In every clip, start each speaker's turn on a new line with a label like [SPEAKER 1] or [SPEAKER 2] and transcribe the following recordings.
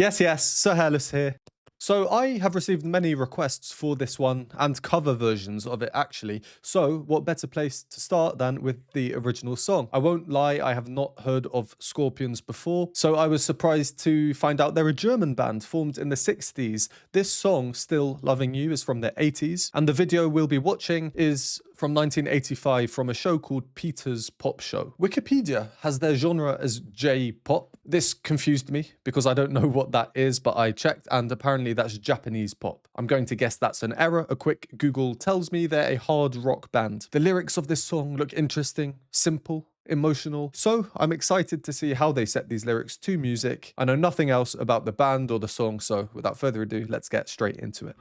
[SPEAKER 1] Yes, Sir Hairless here. So I have received many requests for this one and cover versions of it actually. So what better place to start than with the original song? I won't lie, I have not heard of Scorpions before. So I was surprised to find out they're a German band formed in the 60s. This song, Still Loving You, is from the 80s. And the video we'll be watching is from 1985 from a show called Peter's Pop Show. Wikipedia has their genre as J-pop. This confused me because I don't know what that is, but I checked and apparently that's Japanese pop. I'm going to guess that's an error. A quick Google tells me they're a hard rock band. The lyrics of this song look interesting, simple, emotional. So I'm excited to see how they set these lyrics to music. I know nothing else about the band or the song, so without further ado, let's get straight into it.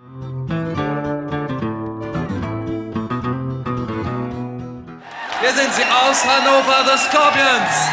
[SPEAKER 2] Hier sind sie aus Hannover, the Scorpions.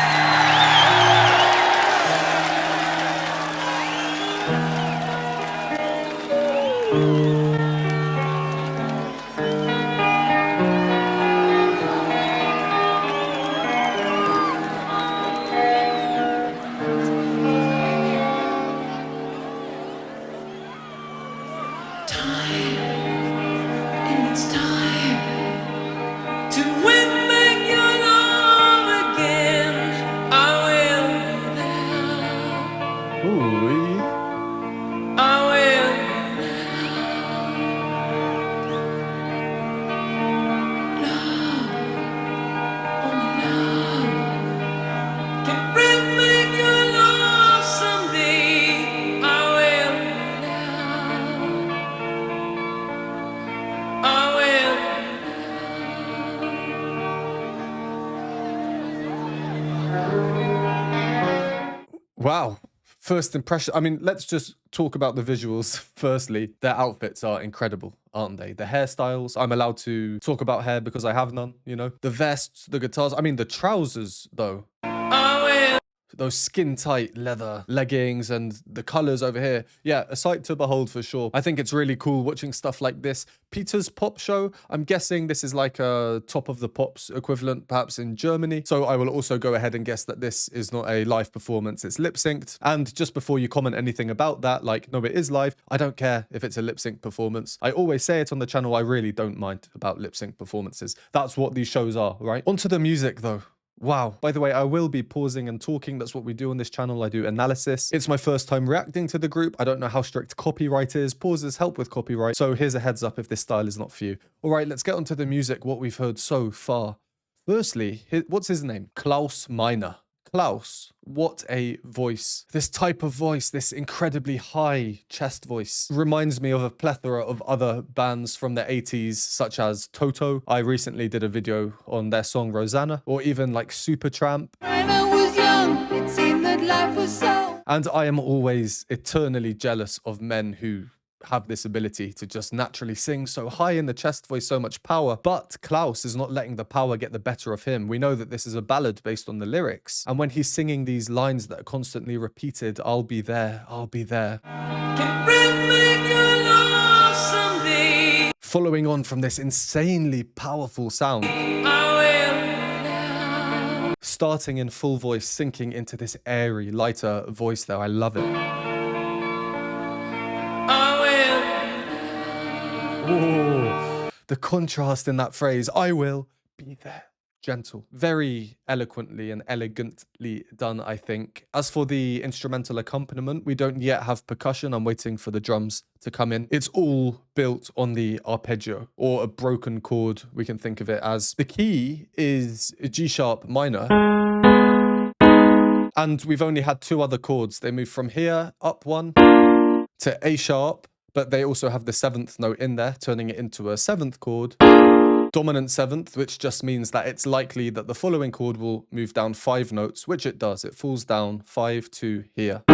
[SPEAKER 1] Wow. First impression. I mean, let's just talk about the visuals firstly. Their outfits are incredible, aren't they? The hairstyles. I'm allowed to talk about hair because I have none, you know? The vests, the guitars. I mean, the trousers, though. Those skin-tight leather leggings and the colors over here. Yeah, a sight to behold for sure. I think it's really cool watching stuff like this. Peter's Pop Show. I'm guessing this is like a Top of the Pops equivalent, perhaps in Germany. So I will also go ahead and guess that this is not a live performance. It's lip-synced. And just before you comment anything about that, like, no, it is live. I don't care if it's a lip-sync performance. I always say it on the channel. I really don't mind about lip-sync performances. That's what these shows are, right? Onto the music, though. Wow. By the way, I will be pausing and talking. That's what we do on this channel. I do analysis. It's my first time reacting to the group. I don't know how strict copyright is. Pauses help with copyright. So here's a heads up if this style is not for you. All right, let's get onto the music, what we've heard so far. Firstly, what's his name? Klaus Meine. Klaus, what a voice. This type of voice, this incredibly high chest voice, reminds me of a plethora of other bands from the 80s, such as Toto. I recently did a video on their song Rosanna, or even like Supertramp.
[SPEAKER 3] When I was young, it seemed that life was so...
[SPEAKER 1] And I am always eternally jealous of men who have this ability to just naturally sing so high in the chest voice, so much power. But Klaus is not letting the power get the better of him. We know that this is a ballad based on the lyrics. And when he's singing these lines that are constantly repeated, I'll be there, I'll be there. Following on from this insanely powerful sound. Starting in full voice, sinking into this airy, lighter voice there. I love it. Oh, the contrast in that phrase, I will be there. Gentle. Very eloquently and elegantly done, I think. As for the instrumental accompaniment, we don't yet have percussion. I'm waiting for the drums to come in. It's all built on the arpeggio, or a broken chord, we can think of it as. The key is G-sharp minor. And we've only had two other chords. They move from here, up one, to A-sharp. But they also have the seventh note in there, turning it into a seventh chord. Dominant seventh, which just means that it's likely that the following chord will move down 5 notes, which it does. It falls down 5 to here.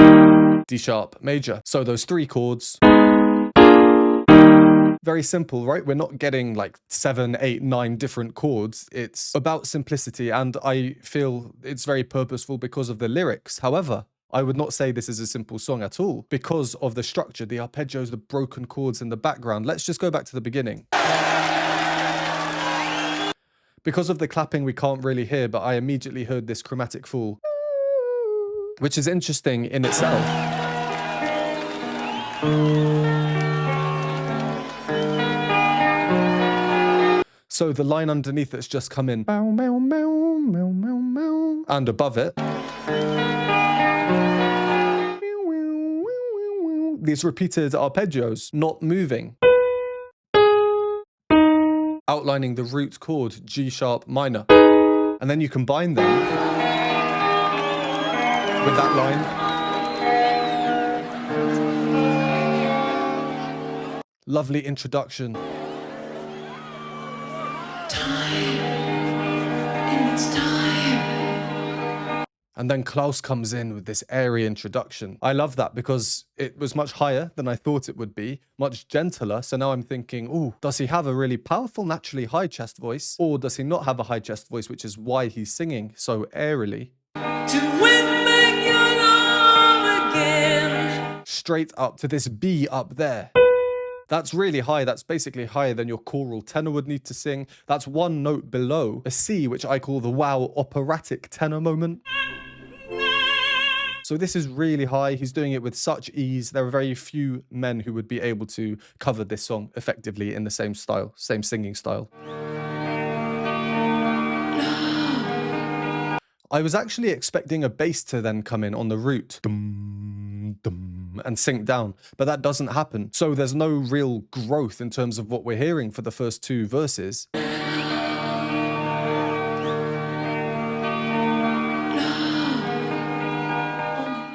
[SPEAKER 1] D sharp major. So those 3 chords. Very simple, right? We're not getting like 7, 8, 9 different chords. It's about simplicity, and I feel it's very purposeful because of the lyrics. However, I would not say this is a simple song at all because of the structure, the arpeggios, the broken chords in the background. Let's just go back to the beginning. Because of the clapping, we can't really hear, but I immediately heard this chromatic fall, which is interesting in itself. So the line underneath that's just come in, bow, meow, meow, meow, meow, meow, and above it, these repeated arpeggios, not moving, outlining the root chord G sharp minor. And then you combine them with that line. Lovely introduction. And then Klaus comes in with this airy introduction. I love that because it was much higher than I thought it would be, much gentler. So now I'm thinking, ooh, does he have a really powerful, naturally high chest voice? Or does he not have a high chest voice, which is why he's singing so airily? Straight up to this B up there. That's really high. That's basically higher than your choral tenor would need to sing. That's one note below a C, which I call the wow operatic tenor moment. So this is really high. He's doing it with such ease. There are very few men who would be able to cover this song effectively in the same style, same singing style. I was actually expecting a bass to then come in on the root. Dum, dum, and sink down, but that doesn't happen. So there's no real growth in terms of what we're hearing for the first two verses.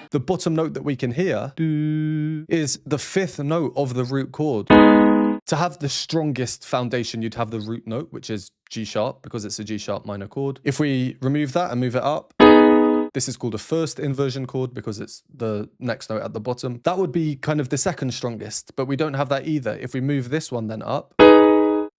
[SPEAKER 1] The bottom note that we can hear is the fifth note of the root chord. To have the strongest foundation, you'd have the root note, which is G sharp, because it's a G sharp minor chord. If we remove that and move it up, this is called a first inversion chord because it's the next note at the bottom. That would be kind of the second strongest, but we don't have that either. If we move this one then up,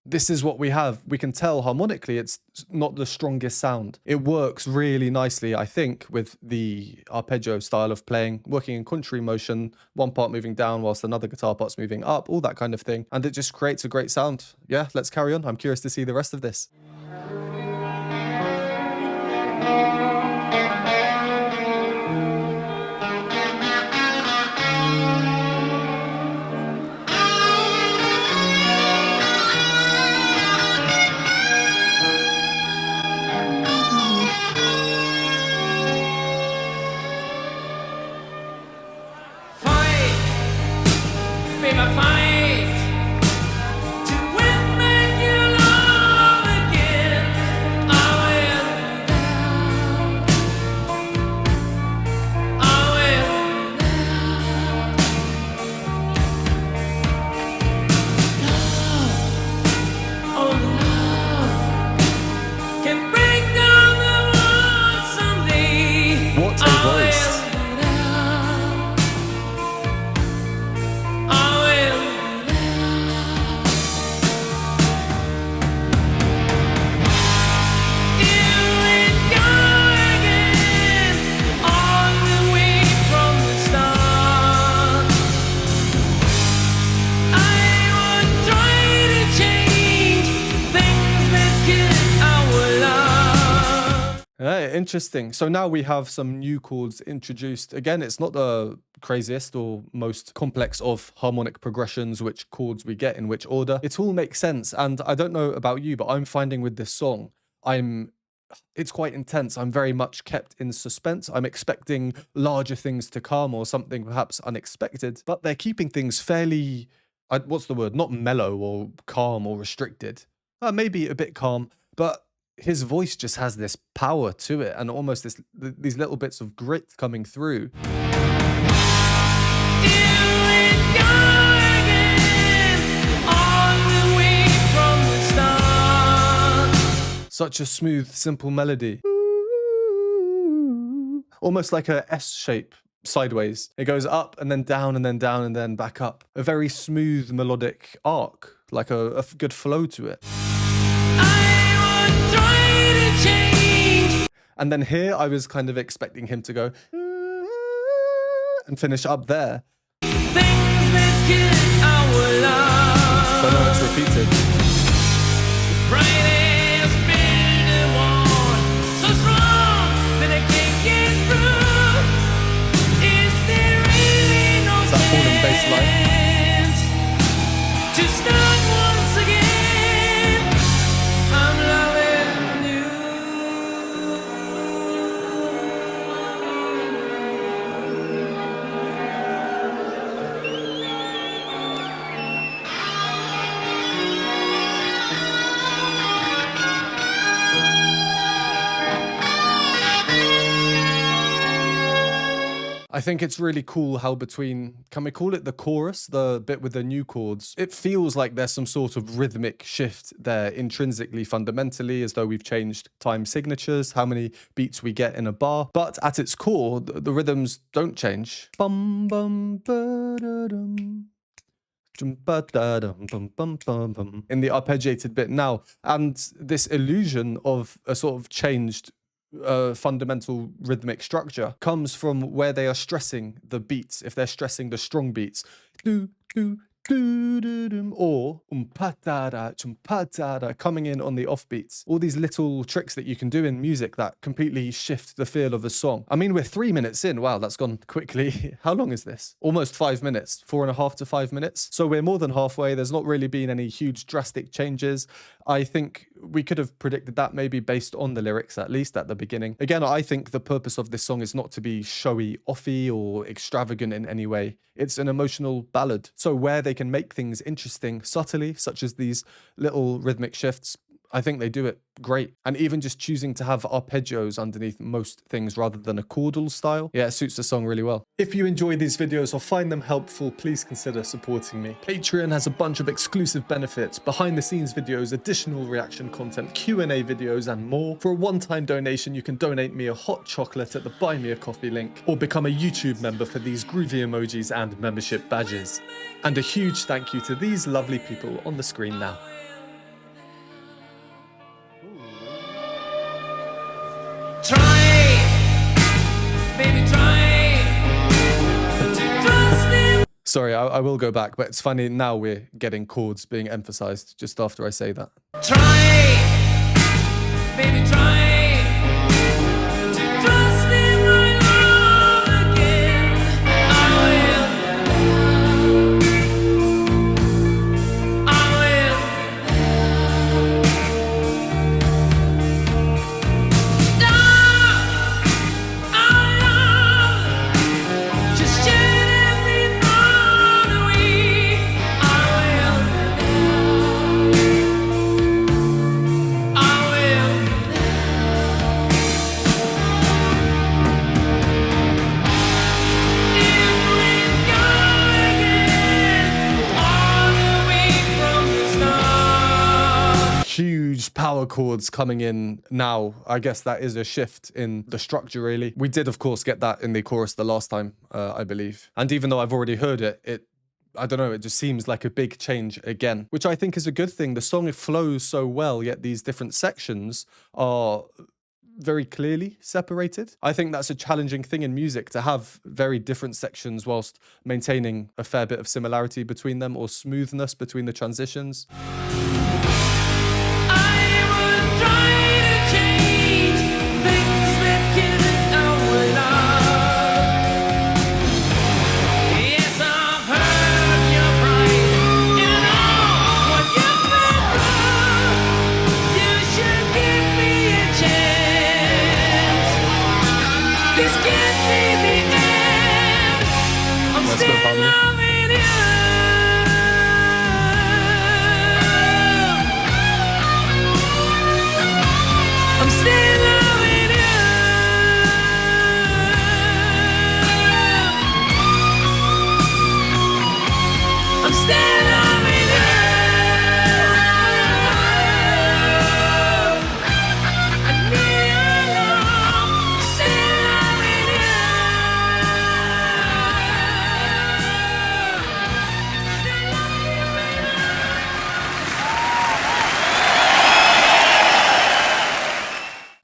[SPEAKER 1] this is what we have. We can tell harmonically it's not the strongest sound. It works really nicely, I think, with the arpeggio style of playing, working in contrary motion, one part moving down whilst another guitar part's moving up, all that kind of thing. And it just creates a great sound. Yeah, let's carry on. I'm curious to see the rest of this. Interesting. So now we have some new chords introduced. Again, it's not the craziest or most complex of harmonic progressions, which chords we get in which order. It all makes sense. And I don't know about you, but I'm finding with this song, it's quite intense. I'm very much kept in suspense. I'm expecting larger things to come or something perhaps unexpected, but they're keeping things fairly, what's the word? Not mellow or calm or restricted. Maybe a bit calm, but his voice just has this power to it and almost these little bits of grit coming through. Such a smooth, simple melody. Almost like a S shape sideways. It goes up and then down and then down and then back up. A very smooth melodic arc, like a good flow to it. And then here I was kind of expecting him to go and finish up there. But no, it's repeated. Is that falling bass line.
[SPEAKER 2] To start once again, I'm loving you.
[SPEAKER 1] I think it's really cool how between, can we call it the chorus, the bit with the new chords, it feels like there's some sort of rhythmic shift there intrinsically, fundamentally, as though we've changed time signatures, how many beats we get in a bar. But at its core, the rhythms don't change. Bum, bum, ba-da-dum. In the arpeggiated bit now. And this illusion of a sort of changed fundamental rhythmic structure comes from where they are stressing the beats. If they're stressing the strong beats, do, do, or coming in on the offbeats. All these little tricks that you can do in music that completely shift the feel of a song. I mean, we're 3 minutes in. Wow, that's gone quickly. How long is this? Almost 5 minutes, 4.5 to 5 minutes. So we're more than halfway. There's not really been any huge drastic changes. I think we could have predicted that maybe based on the lyrics, at least at the beginning. Again, I think the purpose of this song is not to be showy, offy, or extravagant in any way. It's an emotional ballad. So where they can make things interesting subtly, such as these little rhythmic shifts, I think they do it great. And even just choosing to have arpeggios underneath most things rather than a chordal style, yeah, it suits the song really well. If you enjoy these videos or find them helpful, please consider supporting me. Patreon has a bunch of exclusive benefits, behind the scenes videos, additional reaction content, Q&A videos, and more. For a one-time donation, you can donate me a hot chocolate at the Buy Me a Coffee link, or become a YouTube member for these groovy emojis and membership badges. And a huge thank you to these lovely people on the screen now.
[SPEAKER 2] Try, baby, try to trust him.
[SPEAKER 1] Sorry, I will go back, but it's funny now we're getting chords being emphasized just after I say that.
[SPEAKER 2] Try, baby, try to trust in my love again. I will. Just gently run away. I will.
[SPEAKER 1] Huge power chords coming in now. I guess that is a shift in the structure, really. We did, of course, get that in the chorus the last time, I believe. And even though I've already heard it, I don't know, it just seems like a big change again, which I think is a good thing. The song, it flows so well, yet these different sections are very clearly separated. I think that's a challenging thing in music, to have very different sections whilst maintaining a fair bit of similarity between them, or smoothness between the transitions.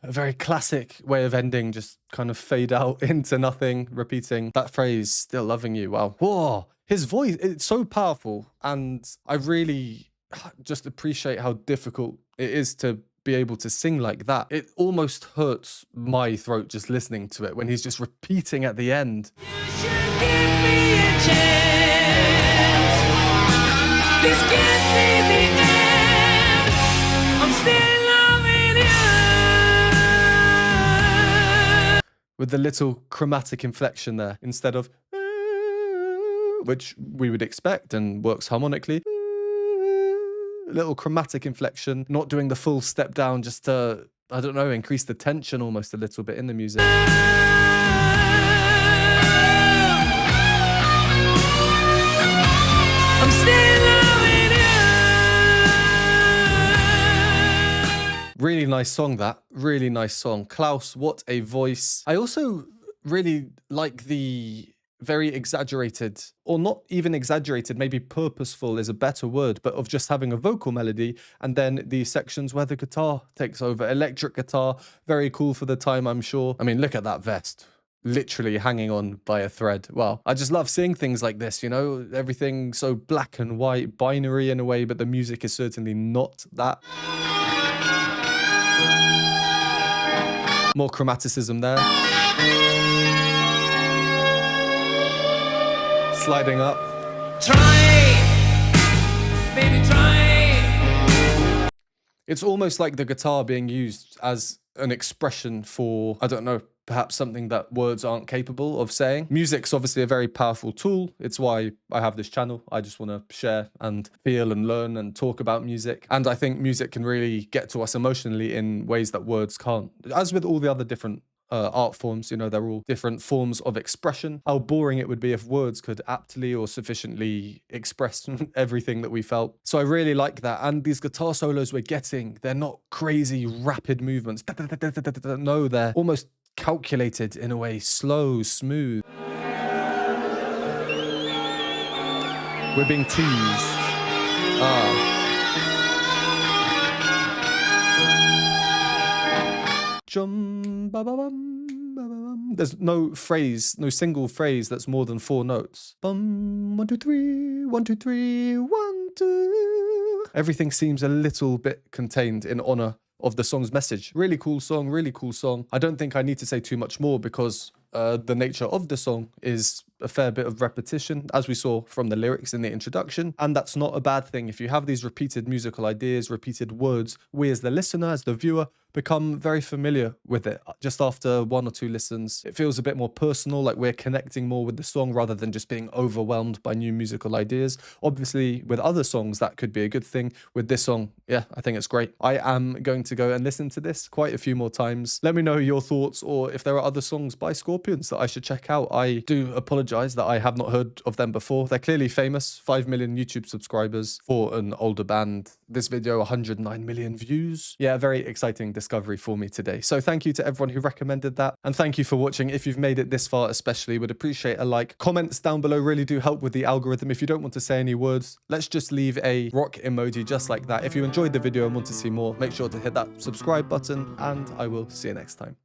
[SPEAKER 1] A very classic way of ending, just kind of fade out into nothing, repeating that phrase, still loving you. Wow. Whoa. His voice, it's so powerful. And I really just appreciate how difficult it is to be able to sing like that. It almost hurts my throat just listening to it when he's just repeating at the end.
[SPEAKER 2] You should give me a chance.
[SPEAKER 3] this can't be the end. I'm still loving you.
[SPEAKER 1] With the little chromatic inflection there instead of which we would expect and works harmonically. Little chromatic inflection, not doing the full step down just to, I don't know, increase the tension almost a little bit in the music.
[SPEAKER 3] I'm still loving you.
[SPEAKER 1] Really nice song, that. Really nice song. Klaus, what a voice. I also really like the very exaggerated, or not even exaggerated, maybe purposeful is a better word, but of just having a vocal melody and then the sections where the guitar takes over. Electric guitar, very cool for the time, I'm sure. I mean, look at that vest. Literally hanging on by a thread. Well, I just love seeing things like this, you know, everything so black and white, binary in a way, but the music is certainly not that. More chromaticism there. Sliding up.
[SPEAKER 3] Try, baby, try.
[SPEAKER 1] It's almost like the guitar being used as an expression for, I don't know, perhaps something that words aren't capable of saying. Music's obviously a very powerful tool. It's why I have this channel. I just want to share and feel and learn and talk about music. And I think music can really get to us emotionally in ways that words can't. As with all the other different art forms, you know, they're all different forms of expression. How boring it would be if words could aptly or sufficiently express everything that we felt. So I really like that. And these guitar solos we're getting, they're not crazy rapid movements. No, they're almost calculated in a way, slow, smooth. We're being teased. There's no phrase, no single phrase that's more than 4 notes. Bum, 1, 2, 3, 1, 2, 3, 1, 2. Everything seems a little bit contained in honor of the song's message. Really cool song, really cool song. I don't think I need to say too much more because the nature of the song is a fair bit of repetition, as we saw from the lyrics in the introduction. And that's not a bad thing. If you have these repeated musical ideas, repeated words, we as the listener, as the viewer, become very familiar with it. Just after 1 or 2 listens, it feels a bit more personal, like we're connecting more with the song rather than just being overwhelmed by new musical ideas. Obviously, with other songs, that could be a good thing. With this song, yeah, I think it's great. I am going to go and listen to this quite a few more times. Let me know your thoughts, or if there are other songs by Scorpions that I should check out. I do apologize that I have not heard of them before. They're clearly famous, 5 million YouTube subscribers for an older band. This video, 109 million views. Yeah, very exciting discovery for me today. So thank you to everyone who recommended that. And thank you for watching. If you've made it this far especially, would appreciate a like. Comments down below really do help with the algorithm. If you don't want to say any words, let's just leave a rock emoji just like that. If you enjoyed the video and want to see more, make sure to hit that subscribe button, and I will see you next time.